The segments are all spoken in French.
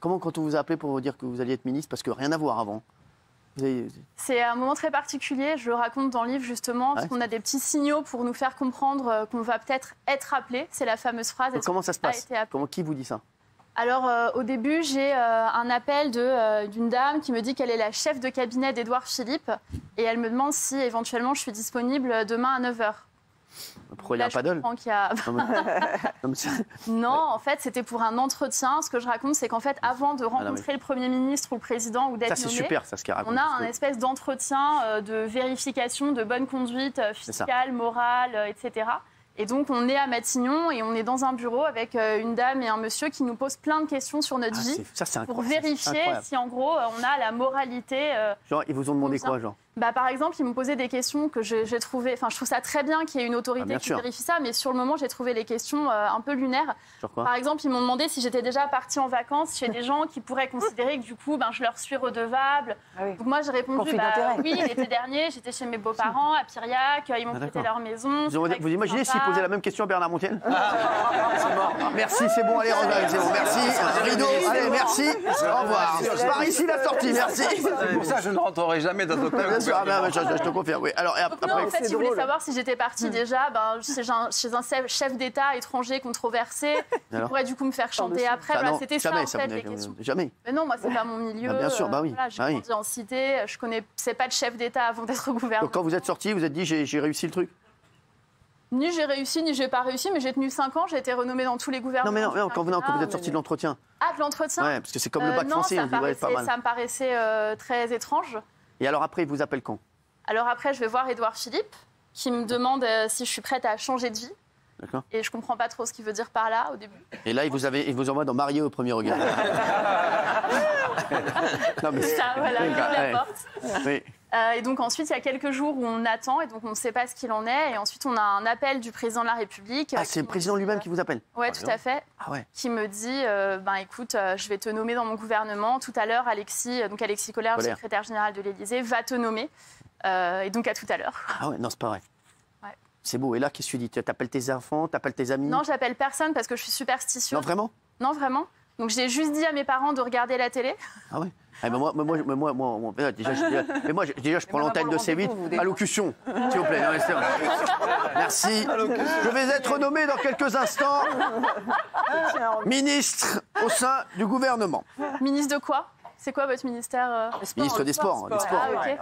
Comment, quand on vous a appelé pour vous dire que vous alliez être ministre, parce que rien à voir avant. C'est un moment très particulier, je le raconte dans le livre justement, parce qu'on a des petits signaux pour nous faire comprendre qu'on va peut-être être appelé. C'est la fameuse phrase. Comment ça se passe? Qui vous dit ça? Alors, au début, j'ai un appel d'une dame qui me dit qu'elle est la chef de cabinet d'Édouard Philippe et elle me demande si éventuellement je suis disponible demain à 9h. Pourquoi il y a un paddle? Non, en fait, c'était pour un entretien. Ce que je raconte, c'est qu'en fait, avant de rencontrer le Premier ministre ou le Président ou d'être nommé, c'est super, ça, ce qu'il raconte. On a un espèce d'entretien de vérification de bonne conduite fiscale, morale, etc. Et donc, on est à Matignon et on est dans un bureau avec une dame et un monsieur qui nous posent plein de questions sur notre vie pour vérifier si, en gros, on a la moralité. Genre, ils vous ont demandé quoi, genre? Par exemple, ils m'ont posé des questions que j'ai trouvées... Enfin, je trouve ça très bien qu'il y ait une autorité qui vérifie ça, mais sur le moment, j'ai trouvé les questions un peu lunaires. Par exemple, ils m'ont demandé si j'étais déjà partie en vacances chez des gens qui pourraient considérer que, du coup, je leur suis redevable. Donc moi, j'ai répondu, oui, l'été dernier, j'étais chez mes beaux-parents à Piriac, ils m'ont prêté leur maison. Vous imaginez s'ils posaient la même question à Bernard Montiel? C'est mort. Merci, c'est bon, allez, c'est bon, merci. Rideau, allez, merci. Au revoir. Par ici, la sortie, merci. Pour ça, je ne rentrerai jamais dans l'hôtel. Je te confirme, oui. Alors, après, non, en fait, ils voulaient savoir si j'étais partie déjà chez un chef d'État étranger controversé, qui pourrait du coup me faire chanter après. Voilà, c'était ça, en fait, les questions. Jamais. Mais non, moi, c'est pas mon milieu. Bien sûr, oui. Voilà, j'ai grandi en cité, je connaissais pas de chef d'État avant d'être gouvernement. Donc, quand vous êtes sorti, vous êtes dit, j'ai réussi le truc? Ni j'ai réussi, ni j'ai pas réussi, mais j'ai tenu 5 ans, j'ai été renommée dans tous les gouvernements. Non, quand vous êtes sorti de l'entretien. Ah, de l'entretien? Ouais, parce que c'est comme le bac français, on dit, pas mal. Ça me paraissait très étrange. Et alors après, il vous appelle quand? Alors après, je vais voir Édouard Philippe, qui me demande si je suis prête à changer de vie. D'accord. Et je comprends pas trop ce qu'il veut dire par là, au début. Et là, il vous envoie dans Marié au premier regard. Non, mais... Ça, voilà, il ouvre la porte. Oui. Et donc ensuite, il y a quelques jours où on attend et donc on ne sait pas ce qu'il en est. Et ensuite, on a un appel du président de la République. Ah, c'est le président lui-même qui vous appelle? Oui, tout à fait. Ah ouais. Qui me dit, écoute, je vais te nommer dans mon gouvernement. Tout à l'heure, Alexis Collère, le secrétaire général de l'Élysée, va te nommer. Et donc à tout à l'heure. Ah ouais, non, c'est pas vrai. Ouais. C'est beau. Et là, qu'est-ce que tu dis? Tu appelles tes enfants, tu appelles tes amis? Non, j'appelle personne parce que je suis superstitieuse. Non, vraiment? Non, vraiment. Donc j'ai juste dit à mes parents de regarder la télé. Ah ouais. Déjà, je prends l'antenne de C8. Allocution, s'il vous plaît. Non, merci. Je vais être nommé dans quelques instants ministre au sein du gouvernement. Ministre de quoi? C'est quoi votre ministère? Ministre des Sports. Ah, ok.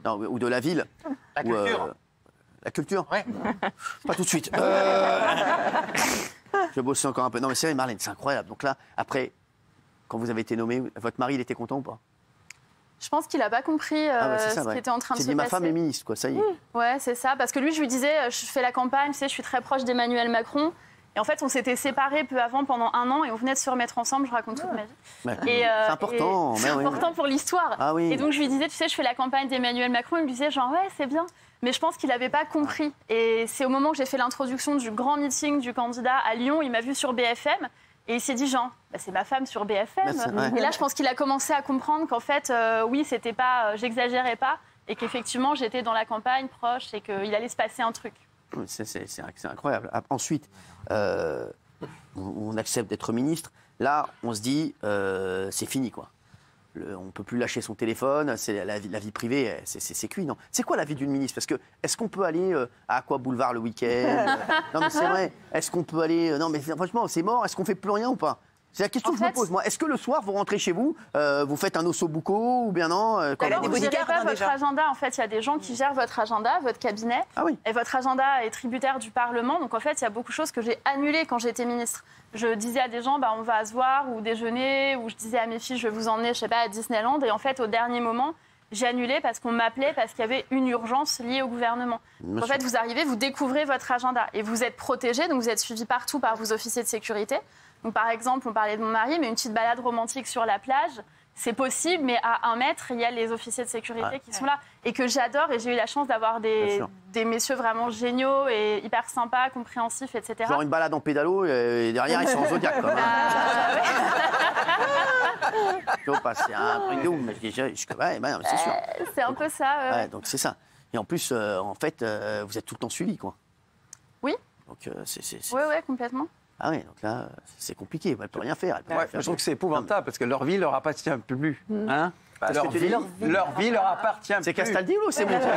Non, ou de la ville. La culture. La culture? Ouais. Pas tout de suite. Je bosse encore un peu. Non, mais c'est vrai, Marlène, c'est incroyable. Donc là, après, quand vous avez été nommé, votre mari, il était content ou pas? Je pense qu'il n'a pas compris ce qui était en train de se passer. Ma femme est ministre, quoi, ça y est. Ouais, c'est ça. Parce que lui, je lui disais, je fais la campagne, tu sais, je suis très proche d'Emmanuel Macron. Et en fait, on s'était séparés peu avant, pendant 1 an, et on venait de se remettre ensemble, je raconte toute ma vie. C'est important. C'est important pour l'histoire. Ah, oui. Et donc, je lui disais, tu sais, je fais la campagne d'Emmanuel Macron. Il me disait, genre, ouais, c'est bien. Mais je pense qu'il n'avait pas compris. Et c'est au moment que j'ai fait l'introduction du grand meeting du candidat à Lyon, il m'a vu sur BFM. Et il s'est dit, Jean, c'est ma femme sur BFM. Et là, je pense qu'il a commencé à comprendre qu'en fait, oui, c'était pas, j'exagérais pas. Et qu'effectivement, j'étais dans la campagne proche et qu'il allait se passer un truc. C'est incroyable. Ensuite, on accepte d'être ministre. Là, on se dit, c'est fini, quoi. On ne peut plus lâcher son téléphone, c'est la vie privée, c'est cuit, non? C'est quoi la vie d'une ministre? Parce que, est-ce qu'on peut aller à Aqua Boulevard le week-end? Non, mais c'est vrai. Est-ce qu'on peut aller... Non, mais franchement, c'est mort. Est-ce qu'on fait plus rien ou pas? C'est la question que je me pose, moi. Est-ce que le soir, vous rentrez chez vous, vous faites un osso bucco ou bien non? Vous ne gérez pas votre agenda. En fait, il y a des gens qui gèrent votre agenda, votre cabinet. Ah oui. Et votre agenda est tributaire du Parlement. Donc, en fait, il y a beaucoup de choses que j'ai annulées quand j'étais ministre. Je disais à des gens, on va se voir ou déjeuner. Ou je disais à mes filles, je vais vous emmener, je sais pas, à Disneyland. Et en fait, au dernier moment, j'ai annulé parce qu'on m'appelait parce qu'il y avait une urgence liée au gouvernement. En fait, vous arrivez, vous découvrez votre agenda. Et vous êtes protégé, donc vous êtes suivi partout par vos officiers de sécurité. Donc, par exemple, on parlait de mon mari, mais une petite balade romantique sur la plage, c'est possible, mais à 1 mètre, il y a les officiers de sécurité qui sont là et que j'adore. Et j'ai eu la chance d'avoir des messieurs vraiment géniaux et hyper sympas, compréhensifs, etc. Genre une balade en pédalo et derrière, ils sont en Zodiac, quand même. C'est un truc de ouf, mais c'est sûr. C'est un peu ça. Ouais, donc c'est ça. Et en plus, en fait, vous êtes tout le temps suivi, quoi. Oui. Donc, Oui, complètement. Ah oui, donc là, c'est compliqué. Elle ne peut rien faire. Elle peut Ouais, rien faire. je trouve que c'est épouvantable parce que leur vie leur appartient plus. Hein Parce leur, que tu vie, dis- leur vie leur appartient plus. C'est Castaldi ou c'est Montiel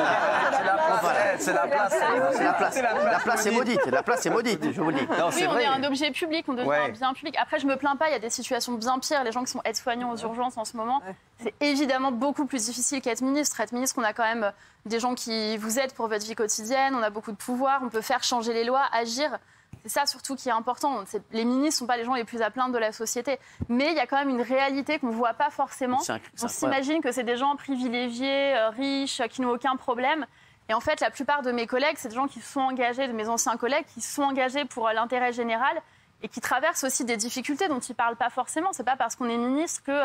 C'est la place. C'est la place. La place est maudite. La place est maudite, je vous le dis. Non, Oui, c'est on vrai. est un objet public, on devient Ouais. un bien public. Après, je me plains pas, il y a des situations bien pires. Les gens qui sont aides-soignants aux urgences en ce moment, c'est évidemment beaucoup plus difficile qu'être ministre. Être ministre, on a quand même des gens qui vous aident pour votre vie quotidienne, on a beaucoup de pouvoir, on peut faire changer les lois, agir. C'est ça surtout qui est important. Les ministres ne sont pas les gens les plus à plaindre de la société. Mais il y a quand même une réalité qu'on ne voit pas forcément. C'est On incroyable. s'imagine que c'est des gens privilégiés, riches, qui n'ont aucun problème. Et en fait, la plupart de mes collègues, c'est des gens qui se sont engagés, de mes anciens collègues, qui se sont engagés pour l'intérêt général et qui traversent aussi des difficultés dont ils ne parlent pas forcément. Ce n'est pas parce qu'on est ministre que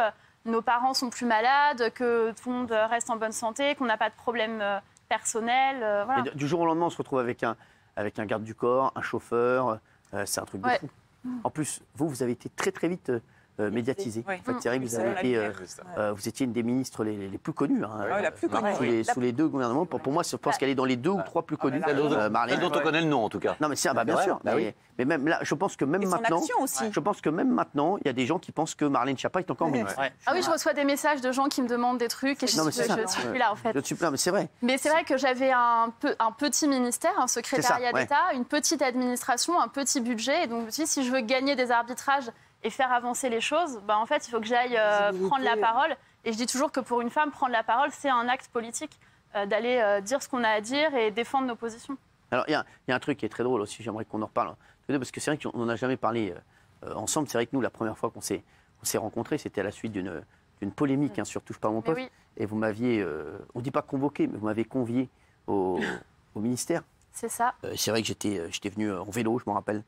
nos parents sont plus malades, que tout le monde reste en bonne santé, qu'on n'a pas de problème personnel. Voilà. Et du jour au lendemain, on se retrouve avec un garde du corps, un chauffeur. C'est un truc de Ouais. fou. En plus, vous avez été très très vite médiatisé. Oui. En fait, Thierry, vous, C'est avez la été, lumière. vous étiez une des ministres les plus connues. Hein, Ouais, la plus connue. sous les deux gouvernements. Pour moi, je pense qu'elle est dans les deux ou trois plus connues. Celle Marlène. Celle dont on connaît le nom, en tout cas. Non, mais c'est bien Ouais, sûr. bah oui. Mais même là, je pense que même Et son maintenant, action aussi. je pense que même maintenant, il y a des gens qui pensent que Marlène Schiappa est encore ministre. Ah oui, je reçois des messages de gens qui me demandent des trucs et je Non, mais suis c'est ça. plus là en fait. Je suis plein, mais c'est vrai. Mais c'est vrai que j'avais un petit ministère, un secrétariat ouais. d'État, une petite administration, un petit budget. Et donc, je me suis dit, si je veux gagner des arbitrages et faire avancer les choses, bah, en fait, il faut que j'aille prendre la parole. Et je dis toujours que pour une femme, prendre la parole, c'est un acte politique, d'aller dire ce qu'on a à dire et défendre nos positions. Alors, il y a un truc qui est très drôle aussi, j'aimerais qu'on en reparle. Parce que c'est vrai qu'on n'en a jamais parlé ensemble. C'est vrai que nous, la première fois qu'on s'est rencontrés, c'était à la suite d'une polémique sur Touche pas à mon Mais poste. oui, Et vous m'aviez, on ne dit pas convoqué, mais vous m'avez convié au ministère. c'est ça. C'est vrai que j'étais venu en vélo, je me rappelle.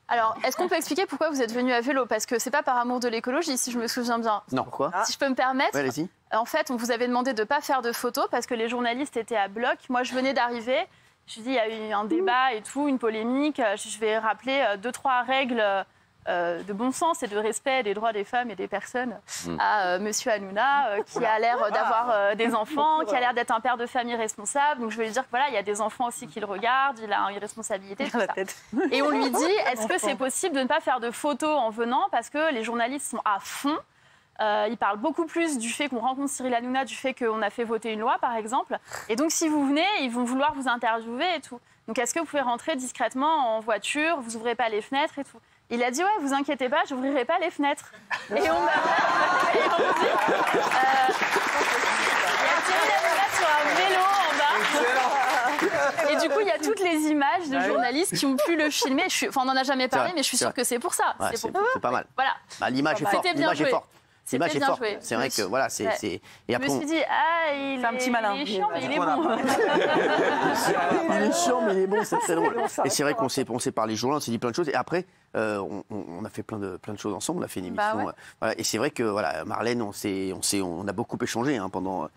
Alors, est-ce qu'on peut expliquer pourquoi vous êtes venu à vélo? Parce que c'est pas par amour de l'écologie, si je me souviens bien. Non. Pourquoi Si je peux me permettre, Ouais, allez-y. en fait, on vous avait demandé de ne pas faire de photos parce que les journalistes étaient à bloc. Moi, je venais d'arriver. Je me suis dit, il y a eu un débat et tout, une polémique. Je vais rappeler 2-3 règles de bon sens et de respect des droits des femmes et des personnes à Monsieur Hanouna, qui a l'air d'avoir des enfants, qui a l'air d'être un père de famille responsable. Donc, je vais lui dire que voilà, il y a des enfants aussi qui le regardent, il a une responsabilité. Tout ça. Et on lui dit, est-ce que c'est possible de ne pas faire de photos en venant parce que les journalistes sont à fond. Ils parlent beaucoup plus du fait qu'on rencontre Cyril Hanouna, du fait qu'on a fait voter une loi, par exemple. Et donc, si vous venez, ils vont vouloir vous interviewer et tout. Donc, est-ce que vous pouvez rentrer discrètement en voiture, vous ouvrez pas les fenêtres et tout? Il a dit, ouais, vous inquiétez pas, j'ouvrirai pas les fenêtres. Et on dit, il y a Cyril Hanouna sur un vélo en bas. Et du coup, il y a toutes les images de journalistes qui ont pu le filmer. Enfin, on n'en a jamais parlé, vrai, mais je suis c'est sûre vrai. que c'est pour ça. Ouais, C'est c'est pour- pas mal. Voilà. Bah, l'image est C'était forte. bien L'image est joué. forte. C'était L'image est bien forte. joué. C'est vrai que voilà, c'est. Ouais. Et Je après, me suis dit, ah, il un petit malin. est chiant, mais il est On a bon. il est chiant, mais il est bon, c'est très drôle. Et c'est vrai qu'on s'est parlé jour, on s'est dit plein de choses. Et après, on a fait plein de choses ensemble. On a fait une émission. Bah ouais. Voilà. Et c'est vrai que voilà, Marlène, on a beaucoup échangé pendant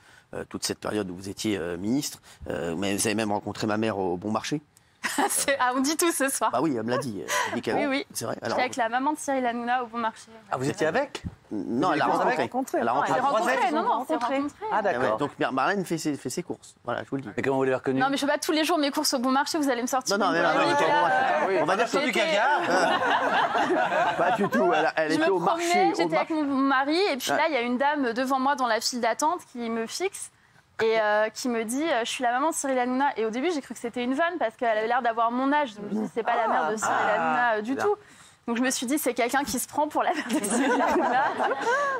toute cette période où vous étiez ministre. Mais vous avez même rencontré ma mère au Bon Marché. Ah, on dit tout ce soir. Bah oui, elle me l'a dit. Elle dit qu'elle- Oui, oui. C'est vrai. J'étais Alors, avec la maman de Cyril Hanouna au Bon Marché. Ah, vous étiez avec? non, elle l'a rencontré. Elle l'a Non, elle s'est rencontré. rencontrée. Non, on s'est rencontrés. Ah, Ouais, d'accord. donc Marlène fait ses courses. Voilà, je vous le dis. Mais comment vous l'avez reconnu? Non, mais je fais pas tous les jours mes courses au Bon Marché, vous allez me sortir. Non, mais une là, polémique, là. on va dire J'ai que été- pas du tout. Elle Je était me au marché. promenais, au j'étais avec marché. mon mari, et puis Ouais. là, il y a une dame devant moi dans la file d'attente qui me fixe et qui me dit je suis la maman de Cyril Hanouna. Et au début, j'ai cru que c'était une vanne parce qu'elle avait l'air d'avoir mon âge. Donc, je me dis, c'est pas la mère de Cyril Hanouna du tout. Donc, je me suis dit, c'est quelqu'un qui se prend pour la mère de Cyril Hanouna.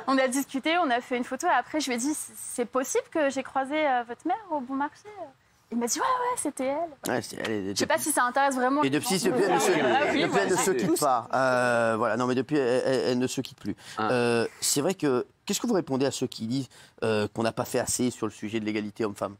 On a discuté, on a fait une photo. Et après, je lui ai dit, c'est possible que j'ai croisé votre mère au Bon Marché? Il m'a dit, ouais, c'était elle. Ouais, Je sais pas si ça intéresse vraiment. Et les depuis, gens. depuis, elle ne se, Ah oui, depuis, elle ne se quitte pas. Voilà, non, mais depuis, elle ne se quitte plus. C'est vrai que. Qu'est-ce que vous répondez à ceux qui disent qu'on n'a pas fait assez sur le sujet de l'égalité homme-femme?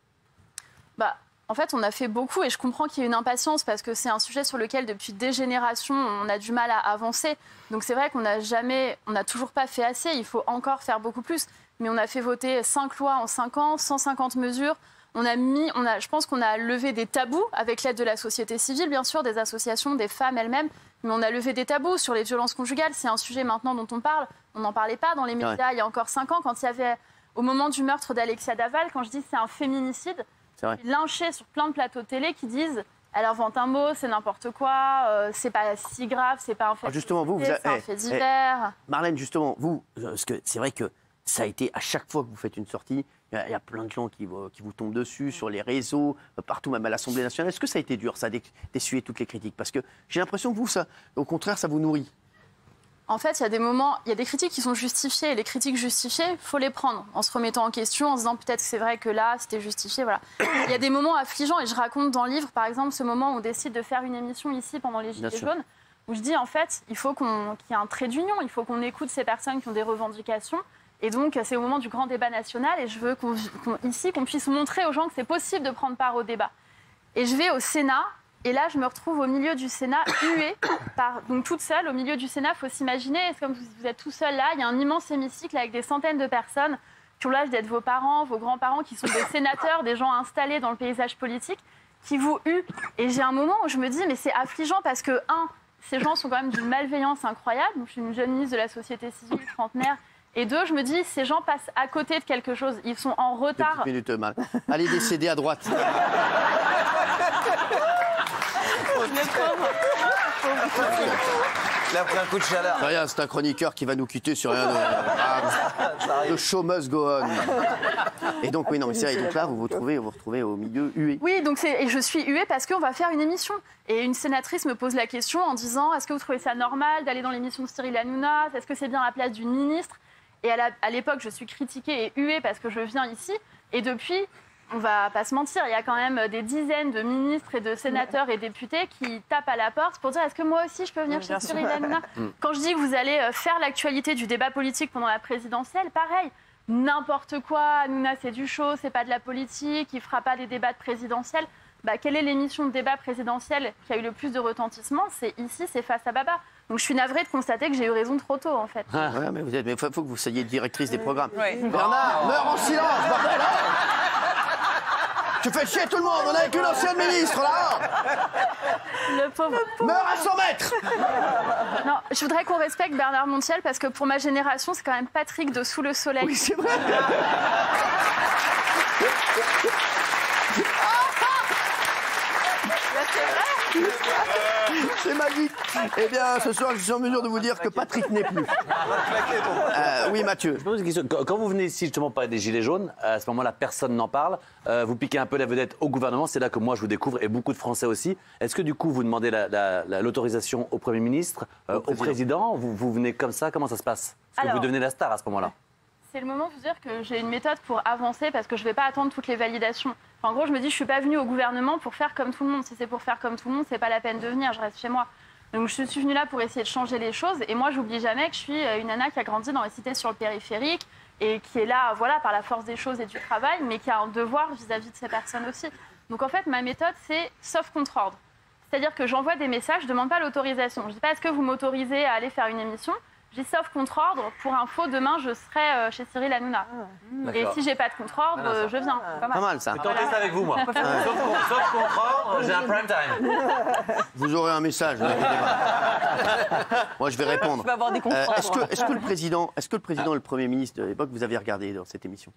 Bah, en fait, on a fait beaucoup et je comprends qu'il y ait une impatience parce que c'est un sujet sur lequel, depuis des générations, on a du mal à avancer. Donc c'est vrai qu'on n'a toujours pas fait assez. Il faut encore faire beaucoup plus. Mais on a fait voter 5 lois en 5 ans, 150 mesures. Je pense qu'on a levé des tabous avec l'aide de la société civile, bien sûr, des associations, des femmes elles-mêmes. Mais on a levé des tabous sur les violences conjugales. C'est un sujet maintenant dont on parle. On n'en parlait pas dans les médias il y a encore 5 ans, quand il y avait, au moment du meurtre d'Alexia Daval, quand je dis c'est un féminicide, C'est vrai. lynchés sur plein de plateaux de télé qui disent Elle invente un mot, c'est n'importe quoi, c'est pas si grave, c'est pas un fait. Justement, vous c'est un fait divers. Marlène, justement, vous, parce que c'est vrai que ça a été, à chaque fois que vous faites une sortie, il y a plein de gens qui vous tombent dessus, sur les réseaux, partout, même à l'Assemblée nationale. Est-ce que ça a été dur, ça, d'essuyer toutes les critiques? Parce que j'ai l'impression que vous, ça, au contraire, ça vous nourrit. En fait, il y a des moments, il y a des critiques qui sont justifiées, et les critiques justifiées, il faut les prendre, en se remettant en question, en se disant peut-être que c'est vrai que là, c'était justifié, voilà. Il y a des moments affligeants, et je raconte dans le livre, par exemple, ce moment où on décide de faire une émission ici pendant les Gilets jaunes, où je dis, en fait, il faut qu'il y ait un trait d'union, il faut qu'on écoute ces personnes qui ont des revendications, et donc c'est au moment du grand débat national, et je veux qu'on puisse montrer aux gens que c'est possible de prendre part au débat. Et je vais au Sénat, et là, je me retrouve au milieu du Sénat, huée, donc toute seule, au milieu du Sénat. Il faut s'imaginer, c'est comme vous êtes tout seul là, il y a un immense hémicycle avec des centaines de personnes qui ont l'âge d'être vos parents, vos grands-parents, qui sont des sénateurs, des gens installés dans le paysage politique, qui vous huent. Et j'ai un moment où je me dis, mais c'est affligeant parce que, ces gens sont quand même d'une malveillance incroyable. Donc, je suis une jeune ministre de la société civile, trentenaire. Et deux, je me dis, ces gens passent à côté de quelque chose. Ils sont en retard. Minute mal. Allez décéder à droite. Il a pris un coup de chaleur. Rien, c'est un chroniqueur qui va nous quitter sur rien de show must go on. Et donc, oui, non, mais c'est vrai. Donc là, vous vous retrouvez au milieu hué. Oui, donc et je suis huée parce qu'on va faire une émission. Et une sénatrice me pose la question en disant, est-ce que vous trouvez ça normal d'aller dans l'émission de Cyril Hanouna? Est-ce que c'est bien la place d'une ministre? Et à l'époque, je suis critiquée et huée parce que je viens ici. Et depuis, on va pas se mentir, il y a quand même des dizaines de ministres et de sénateurs et députés qui tapent à la porte pour dire est-ce que moi aussi je peux venir chez Cyril Hanouna? Quand je dis que vous allez faire l'actualité du débat politique pendant la présidentielle, pareil, n'importe quoi, Hanouna c'est du show, c'est pas de la politique, il fera pas des débats de présidentielle. Quelle est l'émission de débat présidentiel qui a eu le plus de retentissement? C'est ici, c'est Face à Baba. Donc je suis navrée de constater que j'ai eu raison trop tôt en fait. Ouais, mais il faut que vous soyez directrice des programmes. Oui. Bernard, meurs en silence, bordel, Tu fais chier tout le monde, on est qu'une ancienne ministre là. Le pauvre. Meurs à 100 mètres. Non, je voudrais qu'on respecte Bernard Montiel parce que pour ma génération, c'est quand même Patrick de Sous le Soleil. Oui, c'est vrai. C'est magique. Eh bien, ce soir, je suis en mesure de vous dire que Patrick n'est plus. Oui, Mathieu. Je pose une question. Quand vous venez ici justement parler des Gilets jaunes, à ce moment-là, personne n'en parle. Vous piquez un peu la vedette au gouvernement. C'est là que moi, je vous découvre et beaucoup de Français aussi. Est-ce que du coup, vous demandez l'autorisation au Premier ministre, au président? Vous venez comme ça? Comment ça se passe? Est-ce que vous devenez la star à ce moment-là? C'est le moment de vous dire que j'ai une méthode pour avancer parce que je ne vais pas attendre toutes les validations. En gros, je me dis, je ne suis pas venue au gouvernement pour faire comme tout le monde. Si c'est pour faire comme tout le monde, ce n'est pas la peine de venir, je reste chez moi. Donc je suis venue là pour essayer de changer les choses. Et moi, j'oublie jamais que je suis une nana qui a grandi dans les cités sur le périphérique et qui est là, voilà, par la force des choses et du travail, mais qui a un devoir vis-à-vis de ces personnes aussi. Donc en fait, ma méthode, c'est sauf contre ordre. C'est-à-dire que j'envoie des messages, je ne demande pas l'autorisation. Je ne dis pas, est-ce que vous m'autorisez à aller faire une émission ? J'ai sauf contre-ordre. Pour info, demain, je serai chez Cyril Hanouna. Et si j'ai pas de contre-ordre, je viens. Pas mal, ça. Je vais tenter ça avec vous, moi. Sauf contre-ordre, j'ai un prime time. Vous aurez un message. Moi, je vais répondre. Je vais avoir des contre-ordres. Est-ce que le président et le Premier ministre de l'époque, vous avez regardé dans cette émission?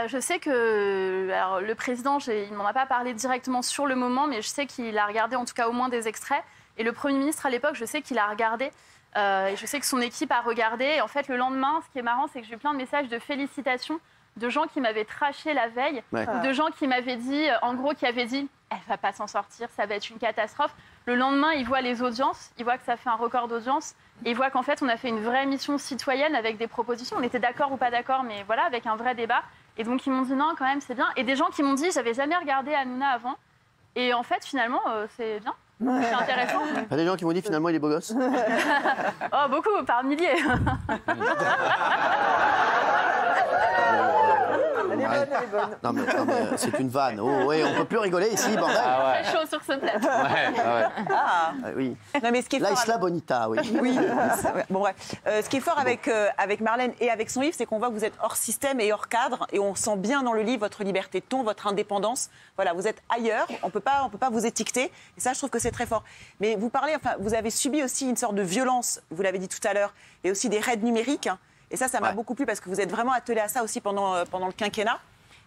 Je sais que le président, il ne m'en a pas parlé directement sur le moment, mais je sais qu'il a regardé en tout cas au moins des extraits. Et le Premier ministre, à l'époque, je sais qu'il a regardé. Et je sais que son équipe a regardé. Et en fait, le lendemain, ce qui est marrant, c'est que j'ai eu plein de messages de félicitations de gens qui m'avaient traché la veille, ou de gens qui m'avaient dit, en gros, qui avaient dit « elle va pas s'en sortir, ça va être une catastrophe ». Le lendemain, ils voient les audiences, ils voient que ça fait un record d'audience, et ils voient qu'en fait, on a fait une vraie mission citoyenne avec des propositions. On était d'accord ou pas d'accord, mais voilà, avec un vrai débat. Et donc, ils m'ont dit « non, quand même, c'est bien ». Et des gens qui m'ont dit « j'avais jamais regardé Hanouna avant ». Et en fait, finalement, c'est bien. C'est intéressant. Il y a des gens qui m'ont dit finalement il est beau gosse. Oh, beaucoup, par milliers. Elle est bonne. Non mais c'est une vanne. Oh ouais, on peut plus rigoler ici, bordel. Très chaud sur ce plateau. Oui. Non, mais ce qui est La fort Isla Bonita, oui. Oui, bon bref. Ce qui est fort avec Marlène et avec son livre, c'est qu'on voit que vous êtes hors système et hors cadre, et on sent bien dans le livre votre liberté de ton, votre indépendance. Voilà, vous êtes ailleurs, on peut pas vous étiqueter, et ça, je trouve que c'est très fort. Mais vous parlez, enfin, vous avez subi aussi une sorte de violence, vous l'avez dit tout à l'heure, et aussi des raids numériques. Et ça m'a beaucoup plu parce que vous êtes vraiment attelé à ça aussi pendant le quinquennat.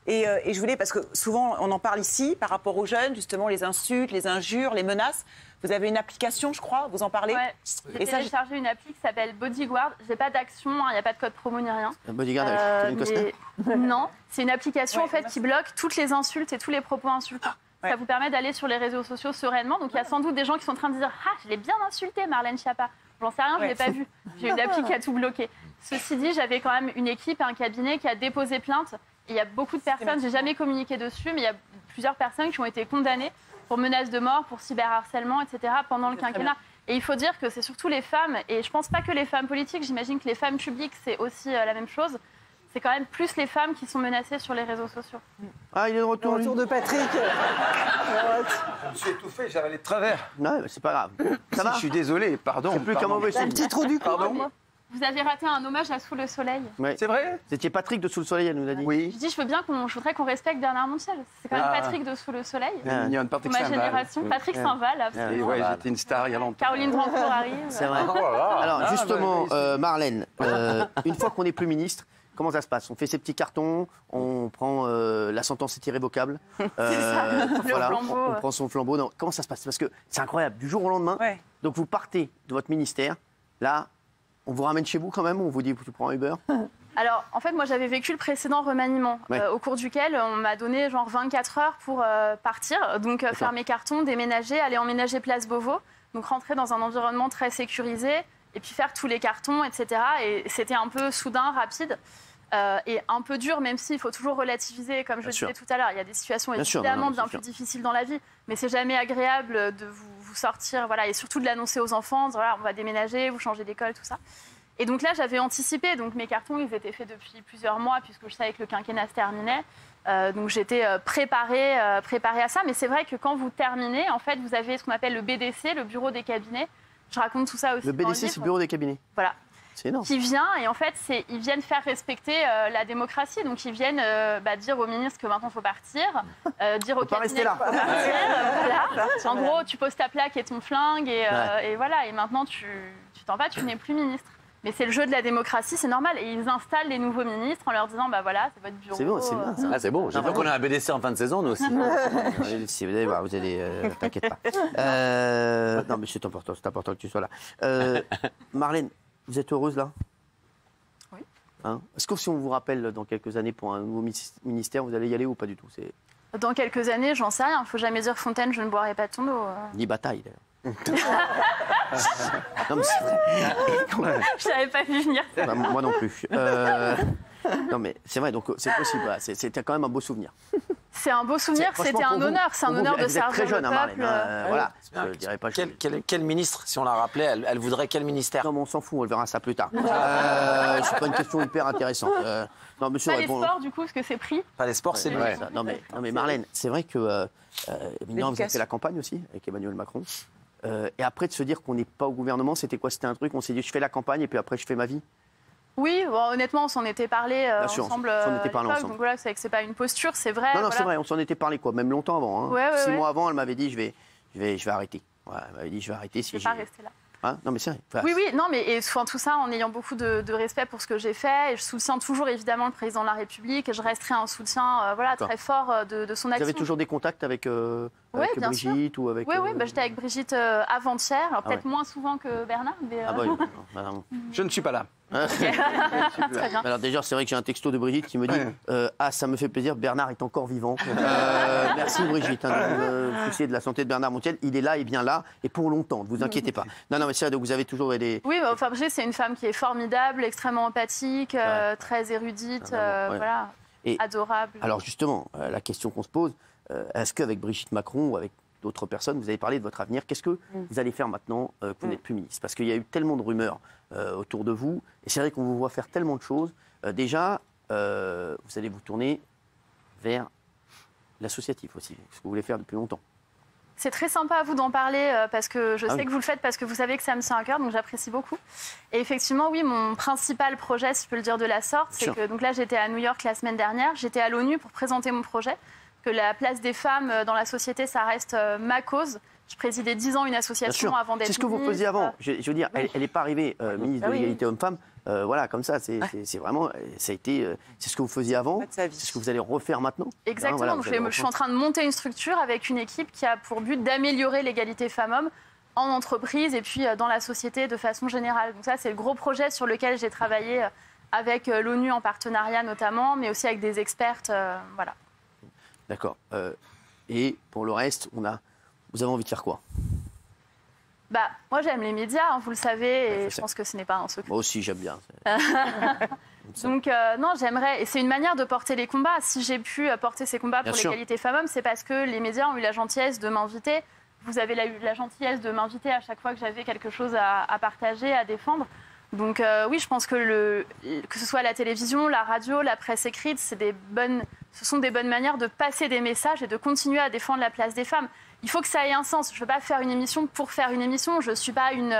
Et je voulais, parce que souvent on en parle ici par rapport aux jeunes, justement les insultes, les injures, les menaces. Vous avez une application, je crois, vous en parlez. Ouais, j'ai téléchargé une appli qui s'appelle Bodyguard. J'ai pas d'action, il n'y a pas de code promo ni rien. Bodyguard avec Kevin Costner. Non, c'est une application en fait qui bloque toutes les insultes et tous les propos insultants. Ouais. Ça vous permet d'aller sur les réseaux sociaux sereinement. Donc il y a sans doute des gens qui sont en train de dire « Ah, je l'ai bien insulté, Marlène Schiappa ». J'en sais rien, je ne l'ai pas vu. J'ai une appli qui a tout bloqué. Ceci dit, j'avais quand même une équipe, un cabinet qui a déposé plainte. Et il y a beaucoup de personnes, j'ai jamais communiqué dessus, mais il y a plusieurs personnes qui ont été condamnées pour menaces de mort, pour cyberharcèlement, etc. pendant le quinquennat. Et il faut dire que c'est surtout les femmes, et je ne pense pas que les femmes politiques, j'imagine que les femmes publiques, c'est aussi la même chose. C'est quand même plus les femmes qui sont menacées sur les réseaux sociaux. Ah, il est de retour. Retour de Patrick. Je me suis étouffé, j'avais les travers. Non, mais c'est pas grave. Ça va? Je suis désolé, pardon. C'est plus qu'un pardon. mauvais signe. Un petit trou du cou. Pardon. Vous avez raté un hommage à Sous le Soleil. Ouais. C'est vrai? C'était Patrick de Sous le Soleil, elle nous a dit. Oui. Je dis, je voudrais qu'on respecte Bernard Montiel. C'est quand même Ah. Patrick de Sous le Soleil. Mignonne, Pour Patrick ma Saint-Val. génération. Patrick Saint-Val, Et absolument. ouais, j'étais une star il y a longtemps. Caroline Drancourt arrive. C'est vrai. Oh là là. Alors, Ah, justement, bah, Marlène, une fois qu'on n'est plus ministre, comment ça se passe? On fait ses petits cartons, on prend la sentence est irrévocable. Voilà, flambeau, on prend son flambeau. Non, comment ça se passe? Parce que c'est incroyable, du jour au lendemain. Ouais. Donc vous partez de votre ministère, là, on vous ramène chez vous quand même, on vous dit tu prends un Uber? Alors, en fait, moi, j'avais vécu le précédent remaniement, Ouais. au cours duquel on m'a donné genre 24 heures pour partir, donc faire mes cartons, déménager, aller emménager Place Beauvau, donc rentrer dans un environnement très sécurisé, et puis faire tous les cartons, etc. Et c'était un peu soudain, rapide. Et un peu dur, même s'il faut toujours relativiser, comme je Bien sûr. disais tout à l'heure. Il y a des situations Bien sûr, évidemment non, bien c'est plus sûr. difficiles dans la vie, mais c'est jamais agréable de vous sortir, voilà, et surtout de l'annoncer aux enfants, dire, voilà, on va déménager, vous changez d'école, tout ça. Et donc là, j'avais anticipé, donc mes cartons, ils étaient faits depuis plusieurs mois, puisque je savais que le quinquennat se terminait. Donc j'étais préparée à ça, mais c'est vrai que quand vous terminez, en fait, vous avez ce qu'on appelle le BDC, le bureau des cabinets. Je raconte tout ça aussi Le dans BDC, c'est livre. le bureau des cabinets. Voilà. C'est énorme. Qui vient, et en fait, ils viennent faire respecter la démocratie. Donc, ils viennent dire au ministre que maintenant, il faut partir, dire au Faut pas cabinet rester là. qu'il faut partir, voilà. En gros, tu poses ta plaque et ton flingue, et voilà. Et maintenant, tu t'en vas, tu n'es plus ministre. Mais c'est le jeu de la démocratie, c'est normal. Et ils installent les nouveaux ministres en leur disant, bah voilà, c'est votre bureau. C'est bon, c'est bien ça. Ah, c'est bon. J'ai vu qu'on a un BDC en fin de saison, nous aussi. Si, vous allez voir, vous allez. T'inquiète pas. Non, mais c'est important que tu sois là. Marlène, vous êtes heureuse là? Oui. Hein? Est-ce que si on vous rappelle dans quelques années pour un nouveau ministère, vous allez y aller ou pas du tout? C'est Dans quelques années, j'en sais rien. Il ne faut jamais dire Fontaine, je ne boirai pas ton eau. ni bataille d'ailleurs. Non, mais c'est vrai. Je n'avais pas vu venir. Bah, moi non plus. Non, mais c'est vrai, donc c'est possible. Voilà. C'était quand même un beau souvenir. C'est un beau souvenir, Franchement, c'était un pour vous, honneur. C'est un pour vous, honneur de vous êtes très servir jeune, le hein, Marlène. peuple. Voilà. Je dirais pas. Quel ministre, si on la rappelait, elle voudrait quel ministère? Non, mais on s'en fout, on verra ça plus tard. C'est pas une question hyper intéressante. Non, monsieur Pas les répond. sports, du coup, parce que c'est pris. Pas les sports, c'est lui. Ouais, ça. Non, mais Marlène, c'est vrai que évidemment, vous avez fait la campagne aussi avec Emmanuel Macron. Et après, de se dire qu'on n'est pas au gouvernement, c'était quoi? C'était un truc, on s'est dit, je fais la campagne et puis après, je fais ma vie. Oui, bon, honnêtement, on s'en était parlé Bien sûr, ensemble. on s'en était à parlé l'époque, ensemble. Donc voilà, c'est que c'est pas une posture, c'est vrai. Non, non, voilà. c'est vrai, on s'en était parlé, quoi, même longtemps avant. Hein. Ouais, ouais, 6 ouais. mois avant, elle m'avait dit, je vais arrêter. Ouais, elle m'avait dit, je vais arrêter si Je vais j'ai. pas rester là. Hein? Non, mais c'est vrai. Enfin, Oui, oui, non, mais et, enfin, tout ça en ayant beaucoup de respect pour ce que j'ai fait. Et je soutiens toujours évidemment le président de la République et je resterai un soutien voilà, très fort de son Vous action. avez toujours des contacts avec, avec bien sûr. Brigitte ou avec. Oui, oui, bah, j'étais avec Brigitte avant-hier, alors peut-être ouais. moins souvent que Bernard. Mais, Ah bah oui, non, bah non. Je ne suis pas là. Très bien. Alors déjà, c'est vrai que j'ai un texto de Brigitte qui me dit ah, ça me fait plaisir, Bernard est encore vivant. Merci Brigitte, hein, de vous soucier de la santé de Bernard Montiel. Il est là et bien là, et pour longtemps, ne vous inquiétez pas. Non, non, mais c'est vrai, donc vous avez toujours des... Oui, bah, enfin, Brigitte, c'est une femme qui est formidable, extrêmement empathique, très érudite, Ah, ouais. voilà, Et adorable. alors justement, la question qu'on se pose, est-ce qu'avec Brigitte Macron ou avec d'autres personnes, vous avez parlé de votre avenir, qu'est-ce que vous allez faire maintenant que vous n'êtes plus ministre? Parce qu'il y a eu tellement de rumeurs autour de vous, et c'est vrai qu'on vous voit faire tellement de choses. Déjà, vous allez vous tourner vers l'associatif aussi, ce que vous voulez faire depuis longtemps. C'est très sympa à vous d'en parler parce que je sais oui. que vous le faites parce que vous savez que ça me tient à cœur, donc j'apprécie beaucoup. Et effectivement, oui, mon principal projet, si je peux le dire de la sorte, c'est Sûr. que donc là, j'étais à New York la semaine dernière, j'étais à l'ONU pour présenter mon projet, que la place des femmes dans la société, ça reste ma cause. Je présidais 10 ans une Bien association sûr, avant d'être c'est ce que vous ministre. faisiez avant. Je veux dire, elle n'est pas arrivée ministre de oui. l'égalité homme-femme voilà, comme ça. C'est vraiment, ça a été, c'est ce que vous faisiez avant, c'est ce que vous allez refaire maintenant. Exactement. Voilà, Donc, je suis en train de monter une structure avec une équipe qui a pour but d'améliorer l'égalité femmes-hommes en entreprise et puis dans la société de façon générale. Donc ça, c'est le gros projet sur lequel j'ai travaillé avec l'ONU en partenariat notamment, mais aussi avec des expertes, voilà. D'accord. Et pour le reste, vous avez envie de faire quoi? Moi, j'aime les médias, hein, vous le savez, et je pense que ce n'est pas un secret. Moi aussi, j'aime bien. Donc, non, j'aimerais, et c'est une manière de porter les combats. Si j'ai pu porter ces combats pour l'égalité femmes-hommes, c'est parce que les médias ont eu la gentillesse de m'inviter. Vous avez eu la gentillesse de m'inviter à chaque fois que j'avais quelque chose à partager, à défendre. Donc oui, je pense que ce soit la télévision, la radio, la presse écrite, ce sont des bonnes manières de passer des messages et de continuer à défendre la place des femmes. Il faut que ça ait un sens. Je ne veux pas faire une émission pour faire une émission. Je ne suis pas une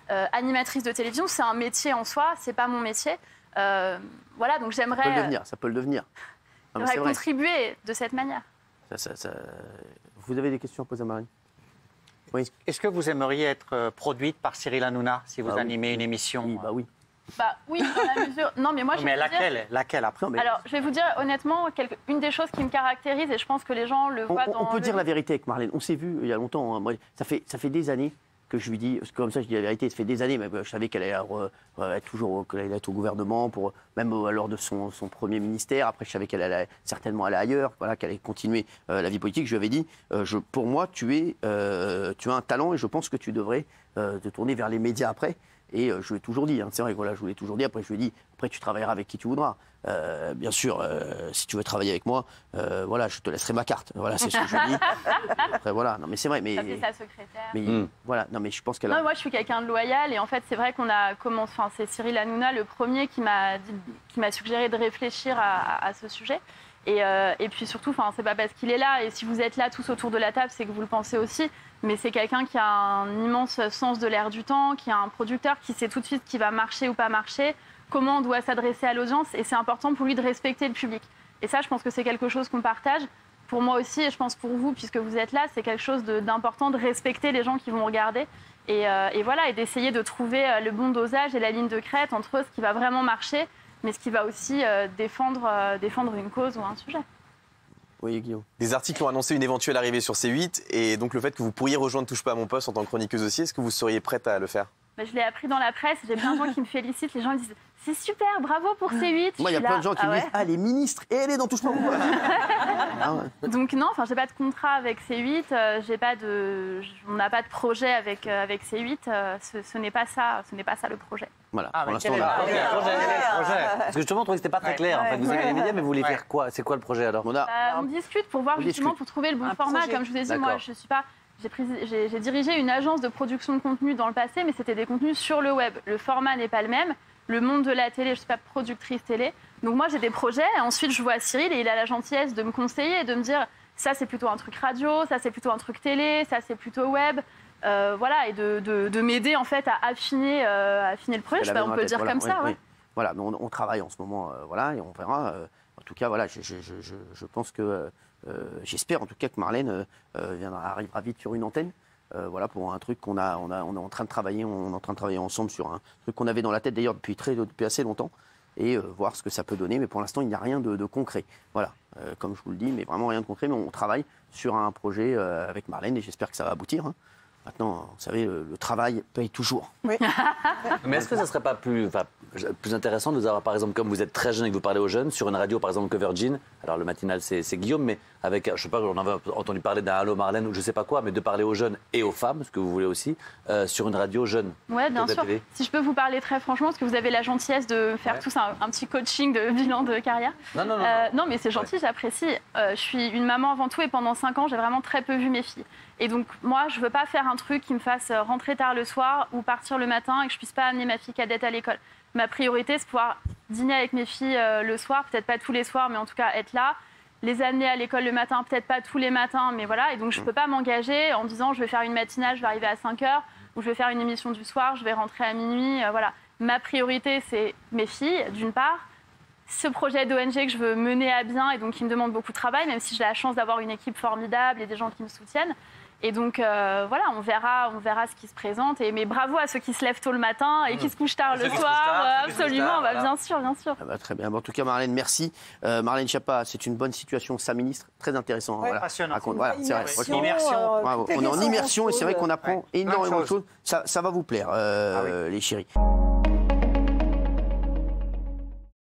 animatrice de télévision. C'est un métier en soi. Ce n'est pas mon métier. Voilà, donc j'aimerais... Ça peut le devenir. J'aimerais contribuer de cette manière. Vous avez des questions à poser à Marine? Oui. Est-ce que vous aimeriez être produite par Cyril Hanouna si vous animez une émission? Oui. Oui, dans la mesure... Non, mais moi, je mais vais laquelle après? Alors, je vais vous dire honnêtement, une des choses qui me caractérise, et je pense que les gens le voient dans... On peut dire la vérité avec Marlène. On s'est vu il y a longtemps. Hein. Moi, ça fait des années que je lui dis... Comme ça, je dis la vérité. Ça fait des années, mais je savais qu'elle allait être au gouvernement, même lors de son premier ministère. Après, je savais qu'elle allait certainement aller ailleurs, voilà, qu'elle allait continuer la vie politique. Je lui avais dit, pour moi, tu as un talent et je pense que tu devrais te tourner vers les médias après. Et je lui ai toujours dit, hein, c'est vrai que voilà, je vous l'ai toujours dit, après je lui ai dit, après tu travailleras avec qui tu voudras. Bien sûr, si tu veux travailler avec moi, voilà, je te laisserai ma carte. Voilà, c'est ce que je lui ai dit. Après, voilà, non mais c'est vrai, mais... Ça, c'est sa secrétaire. Mais voilà, non mais je pense qu'elle a... Non, moi je suis quelqu'un de loyal et en fait c'est vrai qu'on a commencé, enfin c'est Cyril Hanouna le premier qui m'a suggéré de réfléchir à ce sujet. Et puis surtout, enfin c'est pas parce qu'il est là, et si vous êtes là tous autour de la table, c'est que vous le pensez aussi. Mais c'est quelqu'un qui a un immense sens de l'air du temps, qui a un producteur qui sait tout de suite qui va marcher ou pas marcher, comment on doit s'adresser à l'audience, et c'est important pour lui de respecter le public. Et ça, je pense que c'est quelque chose qu'on partage. Pour moi aussi, et je pense pour vous, puisque vous êtes là, c'est quelque chose d'important de respecter les gens qui vont regarder. Et voilà, et d'essayer de trouver le bon dosage et la ligne de crête entre ce qui va vraiment marcher, mais ce qui va aussi défendre une cause ou un sujet. Oui, Guillaume. Des articles ont annoncé une éventuelle arrivée sur C8 et donc le fait que vous pourriez rejoindre Touche pas à mon poste en tant que chroniqueuse aussi, est-ce que vous seriez prête à le faire? Je l'ai appris dans la presse, j'ai plein de gens qui me félicitent, les gens me disent c'est super, bravo pour C8. Moi, il y a plein de gens qui me disent elle est ministre et elle est dans Touche pas à mon poste. Donc non, enfin j'ai pas de contrat avec C8, on n'a pas de projet avec C8, ce n'est pas ça le projet. Voilà, pour l'instant, Parce que justement, on trouvait que c'était pas très clair. En fait, vous avez les médias, mais vous voulez faire quoi? C'est quoi le projet alors? On discute pour voir justement, pour trouver le bon format. Comme je vous ai dit, moi je suis pas... J'ai dirigé une agence de production de contenu dans le passé, mais c'était des contenus sur le web. Le format n'est pas le même. Le monde de la télé, je ne suis pas productrice télé. Donc moi, j'ai des projets. Et ensuite, je vois Cyril et il a la gentillesse de me conseiller et de me dire ça, c'est plutôt un truc radio, ça, c'est plutôt un truc télé, ça, c'est plutôt web. Voilà, et de m'aider en fait à affiner le projet. On peut le dire comme ça. Ouais. Voilà, on travaille en ce moment, voilà, et on verra. En tout cas, voilà, je pense que... j'espère en tout cas que Marlène arrivera vite sur une antenne. Voilà, pour un truc on est en train de travailler, ensemble sur un truc qu'on avait dans la tête d'ailleurs depuis assez longtemps, et voir ce que ça peut donner. Mais pour l'instant, il n'y a rien de concret. Voilà, comme je vous le dis, mais vraiment rien de concret. Mais on travaille sur un projet avec Marlène et j'espère que ça va aboutir. Hein. Maintenant, vous savez, le travail paye toujours. Oui. Mais est-ce que ça ne serait pas plus intéressant de vous avoir, par exemple, comme vous êtes très jeune et que vous parlez aux jeunes, sur une radio, par exemple, que Virgin, alors le matinal, c'est Guillaume, mais avec, je ne sais pas, on avait entendu parler d'un Allô Marlène ou je ne sais pas quoi, mais de parler aux jeunes et aux femmes, ce que vous voulez aussi, sur une radio jeune. Oui, bien sûr. Si je peux vous parler très franchement, parce que vous avez la gentillesse de faire tous un petit coaching de bilan de carrière. Non, mais c'est gentil, j'apprécie. Je suis une maman avant tout et pendant 5 ans, j'ai vraiment très peu vu mes filles. Et donc, moi, je ne veux pas faire un truc qui me fasse rentrer tard le soir ou partir le matin et que je ne puisse pas amener ma fille cadette à l'école. Ma priorité, c'est pouvoir dîner avec mes filles le soir, peut-être pas tous les soirs, mais en tout cas être là. Les amener à l'école le matin, peut-être pas tous les matins, mais voilà. Et donc, je ne peux pas m'engager en disant je vais faire une matinale, je vais arriver à 5h, ou je vais faire une émission du soir, je vais rentrer à minuit. Voilà. Ma priorité, c'est mes filles, d'une part. Ce projet d'ONG que je veux mener à bien et donc qui me demande beaucoup de travail, même si j'ai la chance d'avoir une équipe formidable et des gens qui me soutiennent. Et donc, voilà, on verra ce qui se présente. Mais bravo à ceux qui se lèvent tôt le matin et qui se couchent tard le soir. Absolument, bien sûr, bien sûr. Ah bah, très bien. Bon, en tout cas, Marlène, merci. Marlène Schiappa, c'est une bonne situation, sa ministre, très intéressant. Ouais, voilà. passionnant. Voilà, c'est vrai. Immersion. Bravo. On est en immersion et c'est vrai qu'on apprend énormément de choses. Ça va vous plaire, les chéris.